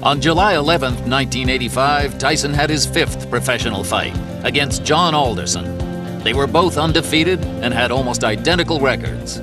On July 11, 1985, Tyson had his 5th professional fight against John Alderson. They were both undefeated and had almost identical records.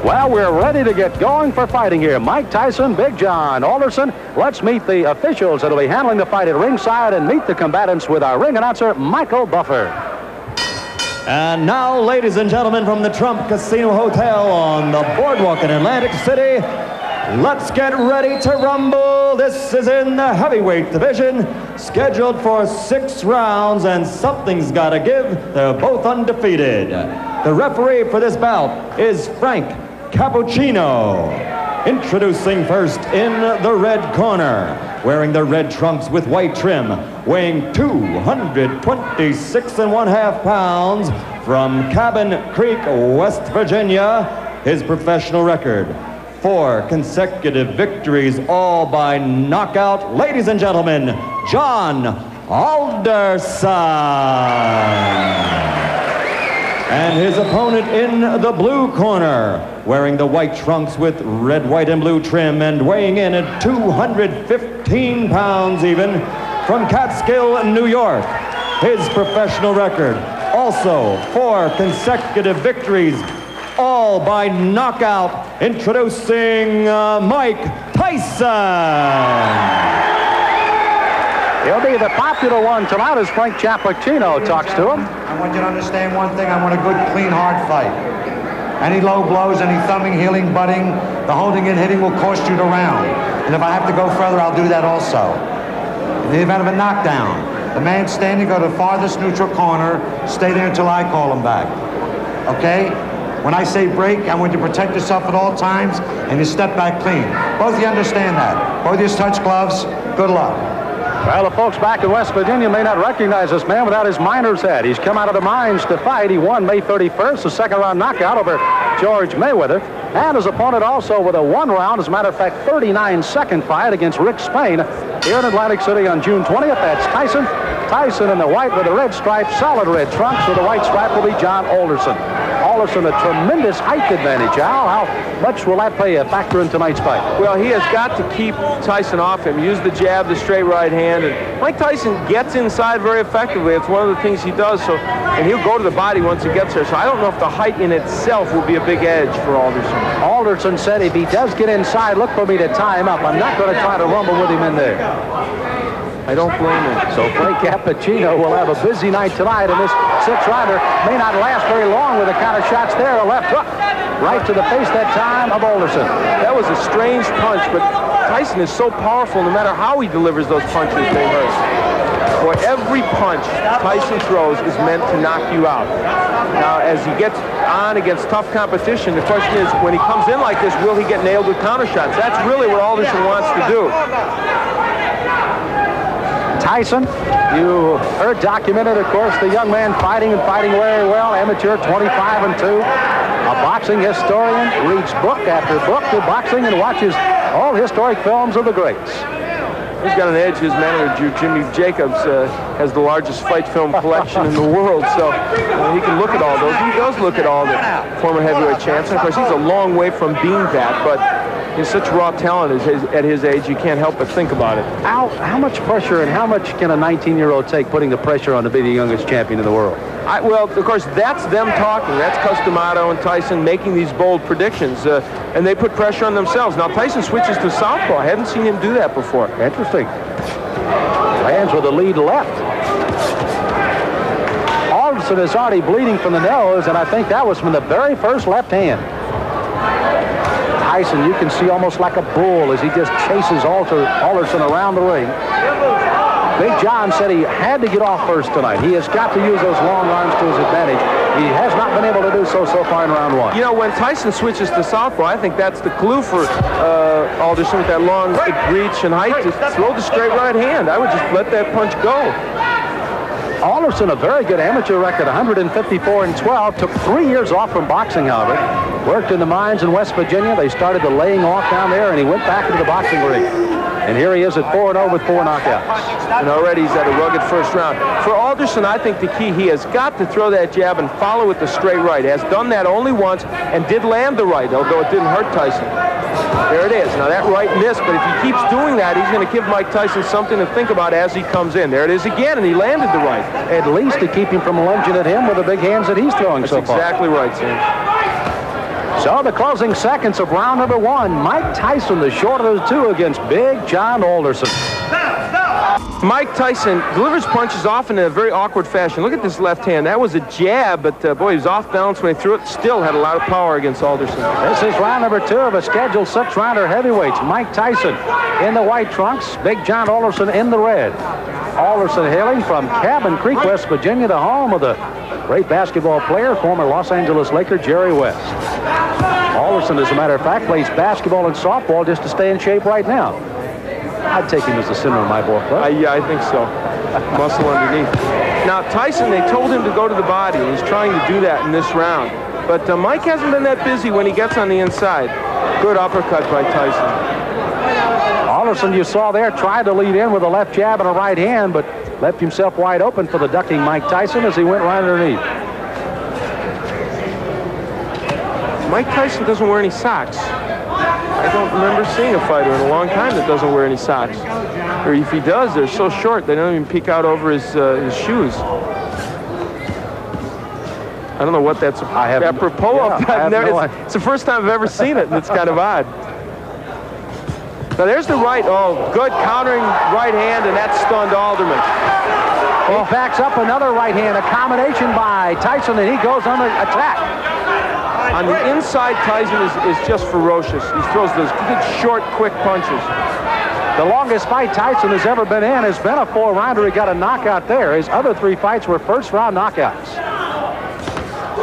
Well, we're ready to get going for fighting here. Mike Tyson, Big John Alderson. Let's meet the officials that will be handling the fight at ringside and meet the combatants with our ring announcer, Michael Buffer. And now, ladies and gentlemen, from the Trump Casino Hotel on the boardwalk in Atlantic City, let's get ready to rumble. This is in the heavyweight division, scheduled for 6 rounds, and something's got to give. They're both undefeated. The referee for this bout is Frank Cappuccino. Introducing first in the red corner, wearing the red trunks with white trim, weighing 226.5 pounds, from Cabin Creek, West Virginia, his professional record: 4 consecutive victories, all by knockout. Ladies and gentlemen, John Alderson. And his opponent in the blue corner, wearing the white trunks with red, white, and blue trim, and weighing in at 215 pounds even, from Catskill, New York. His professional record, also 4 consecutive victories, all by knockout. Introducing Mike Tyson. He'll be the popular one tonight as Frank Cappuccino talks to him. I want you to understand one thing. I want a good, clean, hard fight. Any low blows, any thumbing, heeling, butting, the holding and hitting will cost you the round. And if I have to go further, I'll do that also. In the event of a knockdown, the man standing, go to the farthest neutral corner, stay there until I call him back. Okay? When I say break, I want you to protect yourself at all times, and you step back clean. Both of you understand that. Both of you touch gloves. Good luck. Well, the folks back in West Virginia may not recognize this man without his miner's hat. He's come out of the mines to fight. He won May 31st, a second-round knockout over George Mayweather. And his opponent also with a 1-round, as a matter of fact, 39-second fight against Rick Spain here in Atlantic City on June 20th. That's Tyson. Tyson in the white with the red stripe, solid red trunks. With the white stripe will be John Alderson. Alderson, a tremendous height advantage. How much will that play a factor in tonight's fight? Well, he has got to keep Tyson off him. Use the jab, the straight right hand. And Mike Tyson gets inside very effectively. It's one of the things he does. And he'll go to the body once he gets there. So I don't know if the height in itself will be a big edge for Alderson. Alderson said if he does get inside, look for me to tie him up. I'm not going to try to rumble with him in there. I don't blame him. So Frank Cappuccino will have a busy night tonight, and this 6-rounder may not last very long with the kind of shots there. A left hook right to the face that time of Alderson. That was a strange punch, but Tyson is so powerful. No matter how he delivers those punches, they hurt. Boy, every punch Tyson throws is meant to knock you out. Now, as he gets on against tough competition, the question is, when he comes in like this, will he get nailed with counter shots? That's really what Alderson wants to do. Tyson, you heard documented, of course, the young man fighting very well, amateur 25-2, a boxing historian, reads book after book of boxing and watches all historic films of the greats. He's got an edge. His manager, Jimmy Jacobs, has the largest fight film collection in the world, so he can look at all those. He does look at all the former heavyweight champs. And of course, he's a long way from being that, but he's such raw talent at his age, you can't help but think about it. How much pressure and how much can a 19-year-old take putting the pressure on to be the youngest champion in the world? Well, of course, that's them talking. That's Customato and Tyson making these bold predictions, and they put pressure on themselves. Now, Tyson switches to southpaw. I haven't seen him do that before. Interesting. Lands with the lead left. Alderson is already bleeding from the nose, and I think that was from the very first left hand. Tyson, you can see almost like a bull as he just chases Alderson around the ring. Big John said he had to get off first tonight. He has got to use those long arms to his advantage. He has not been able to do so far in round 1. You know, when Tyson switches to southpaw, I think that's the clue for Alderson with that long reach and height to throw the straight right hand. I would just let that punch go. Alderson, a very good amateur record, 154-12. Took 3 years off from boxing, however. Worked in the mines in West Virginia. They started the laying off down there, and he went back into the boxing ring. And here he is at 4-0 with 4 knockouts. And already he's at a rugged first round. For Alderson, I think the key, he has got to throw that jab and follow with the straight right. Has done that only once and did land the right, although it didn't hurt Tyson. There it is. Now that right missed, but if he keeps doing that, he's going to give Mike Tyson something to think about as he comes in. There it is again, and he landed the right. At least to keep him from lunging at him with the big hands that he's throwing so far. That's exactly right, Sam. So the closing seconds of round number 1. Mike Tyson, the short of the two, against Big John Alderson. Mike Tyson delivers punches often in a very awkward fashion. Look at this left hand. That was a jab, but boy, he was off balance when he threw it. Still had a lot of power against Alderson. This is round number 2 of a scheduled 6-rounder heavyweights. Mike Tyson in the white trunks, Big John Alderson in the red. Alderson hailing from Cabin Creek, West Virginia, the home of the great basketball player, former Los Angeles Laker Jerry West. Alderson, as a matter of fact, plays basketball and softball just to stay in shape right now. I'd take him as the center of my ball club. Yeah, I think so. Muscle underneath. Now, Tyson, they told him to go to the body, and he's trying to do that in this round. But Mike hasn't been that busy when he gets on the inside. Good uppercut by Tyson. Alderson, you saw there, tried to lead in with a left jab and a right hand, but left himself wide open for the ducking Mike Tyson as he went right underneath. Mike Tyson doesn't wear any socks. I don't remember seeing a fighter in a long time that doesn't wear any socks. Or if he does, they're so short they don't even peek out over his shoes. I don't know what that's apropos of. It's the first time I've ever seen it, and it's kind of odd. Now there's the right. Oh, good countering right hand, and that stunned Alderman. He backs up another right hand, a combination by Tyson, and he goes on the attack. On the inside, Tyson is just ferocious. He throws those good, short, quick punches. The longest fight Tyson has ever been in has been a 4-rounder. He got a knockout there. His other 3 fights were first-round knockouts.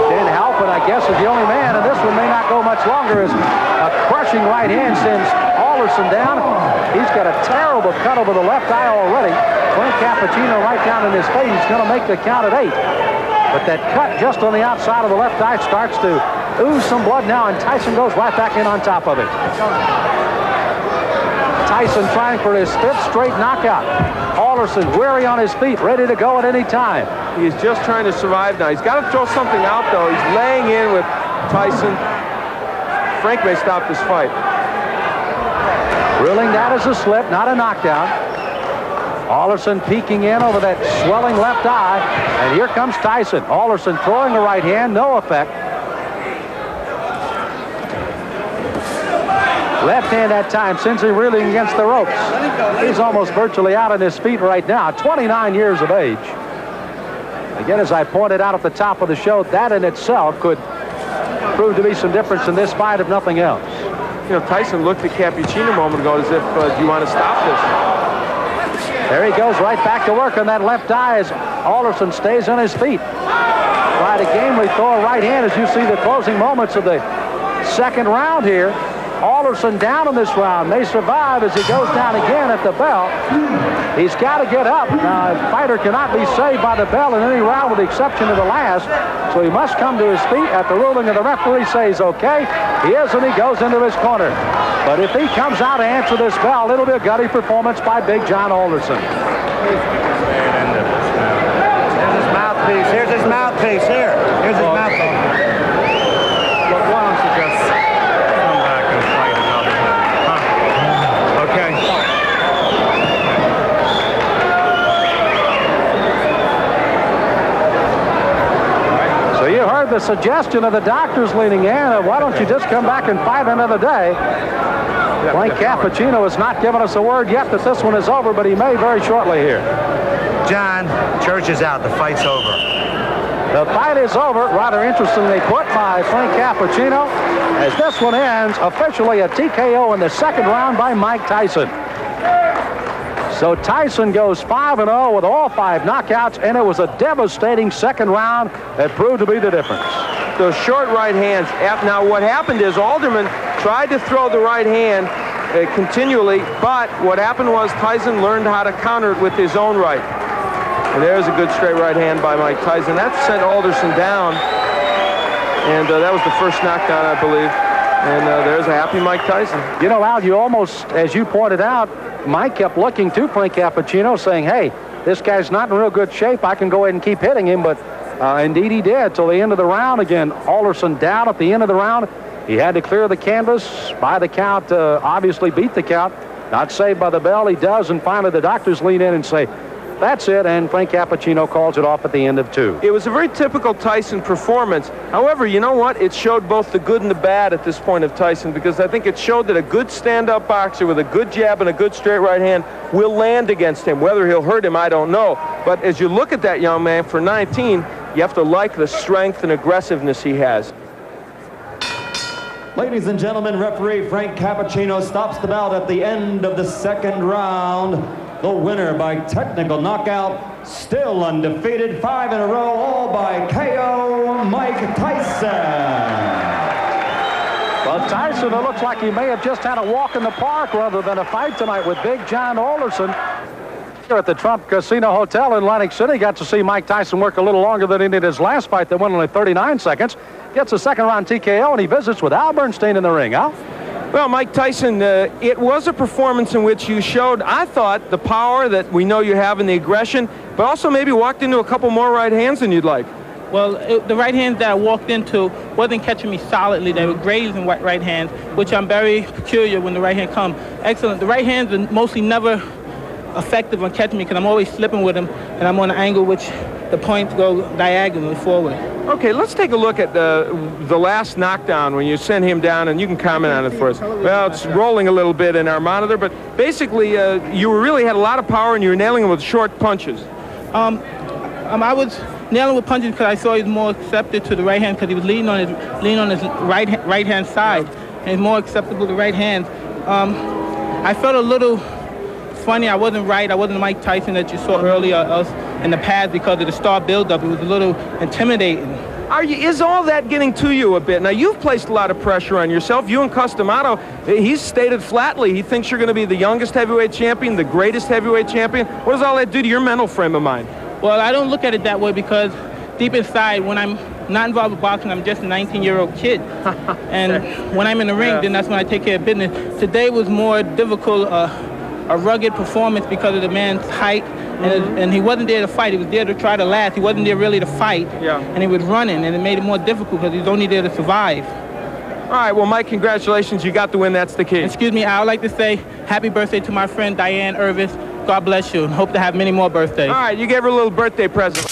Didn't help, and I guess is the only man, and this one may not go much longer, as a crushing right hand sends Alderson down. He's got a terrible cut over the left eye already. Frank Cappuccino right down in his face. He's going to make the count at 8. But that cut just on the outside of the left eye starts to ooze some blood now, and Tyson goes right back in on top of it. Tyson trying for his 5th straight knockout. Alderson weary on his feet, ready to go at any time. He's just trying to survive now. He's got to throw something out, though. He's laying in with Tyson. Frank may stop this fight. Ruling that as a slip, not a knockdown. Alderson peeking in over that swelling left eye, and here comes Tyson. Alderson throwing the right hand, no effect. Left hand that time sends him reeling against the ropes. He's almost virtually out on his feet right now, 29 years of age. Again, as I pointed out at the top of the show, that in itself could prove to be some difference in this fight, if nothing else. You know, Tyson looked at Cappuccino a moment ago as if, do you want to stop this? There he goes right back to work on that left eye as Alderson stays on his feet. Try to gamely throw a right hand as you see the closing moments of the second round here. Alderson down in this round, may survive as he goes down again at the bell. He's got to get up. Now, a fighter cannot be saved by the bell in any round with the exception of the last, so he must come to his feet at the ruling of the referee says okay. He is, and he goes into his corner. But if he comes out to answer this bell, it'll be a gutty performance by Big John Alderson. Here's his mouthpiece. Here's his mouthpiece. Here's his mouthpiece. Look, why don't you just come back and fight another time? Huh? Okay. So you heard the suggestion of the doctors leaning in, why don't you just come back and fight another day? Frank Cappuccino has not given us a word yet that this one is over, but he may very shortly here. John, church is out. The fight's over. The fight is over, rather interestingly put by Frank Cappuccino, as this one ends officially a TKO in the second round by Mike Tyson. So Tyson goes 5-0 with all 5 knockouts, and it was a devastating second round that proved to be the difference. Those short right hands. Now, what happened is Alderman tried to throw the right hand continually, but what happened was Tyson learned how to counter it with his own right. And there's a good straight right hand by Mike Tyson. That sent Alderson down, and that was the first knockdown, I believe. And there's a happy Mike Tyson. You know, Al, you almost, as you pointed out, Mike kept looking to Frank Cappuccino saying, hey, this guy's not in real good shape. I can go ahead and keep hitting him, but indeed he did till the end of the round. Again, Alderson down at the end of the round. He had to clear the canvas by the count, obviously beat the count. Not saved by the bell. He does, and finally the doctors lean in and say, that's it, and Frank Cappuccino calls it off at the end of 2. It was a very typical Tyson performance. However, you know what? It showed both the good and the bad at this point of Tyson, because I think it showed that a good stand-up boxer with a good jab and a good straight right hand will land against him. Whether he'll hurt him, I don't know. But as you look at that young man for 19, you have to like the strength and aggressiveness he has. Ladies and gentlemen, referee Frank Cappuccino stops the bout at the end of the second round. The winner by technical knockout, still undefeated, 5 in a row, all by KO, Mike Tyson. Well, Tyson, it looks like he may have just had a walk in the park rather than a fight tonight with Big John Alderson. Here at the Trump Casino Hotel in Atlantic City, got to see Mike Tyson work a little longer than he did his last fight that went only 39 seconds. Gets a second-round TKO, and he visits with Al Bernstein in the ring. Al? Well, Mike Tyson, it was a performance in which you showed, I thought, the power that we know you have and the aggression, but also maybe walked into a couple more right hands than you'd like. Well, the right hands that I walked into wasn't catching me solidly. They were grazing right hands, which I'm very peculiar when the right hand comes. Excellent. The right hands are mostly never effective on catching me because I'm always slipping with them, and I'm on an angle which the points go diagonally forward. Okay, let's take a look at the last knockdown when you sent him down, and you can comment on it for us. Well, it's rolling a little bit in our monitor, but basically you really had a lot of power and you were nailing him with short punches. I was nailing with punches because I saw he was more accepted to the right hand because he was leaning on his right hand side, and he's more acceptable to right hand. I felt a little funny. I wasn't the Mike Tyson that you saw earlier in the past because of the star buildup. It was a little intimidating. Is all that getting to you a bit? Now, you've placed a lot of pressure on yourself. You and Customato, he's stated flatly he thinks you're going to be the youngest heavyweight champion, the greatest heavyweight champion. What does all that do to your mental frame of mind? Well, I don't look at it that way because deep inside, when I'm not involved with boxing, I'm just a 19-year-old kid. And when I'm in the ring, then that's when I take care of business. Today was more difficult, a rugged performance because of the man's height. And he wasn't there to fight. He was there to try to last. He wasn't there really to fight. Yeah. And he was running, and it made it more difficult because he was only there to survive. All right, well, Mike, congratulations. You got the win. That's the key. Excuse me, I would like to say happy birthday to my friend Diane Irvis. God bless you, and hope to have many more birthdays. All right, you gave her a little birthday present.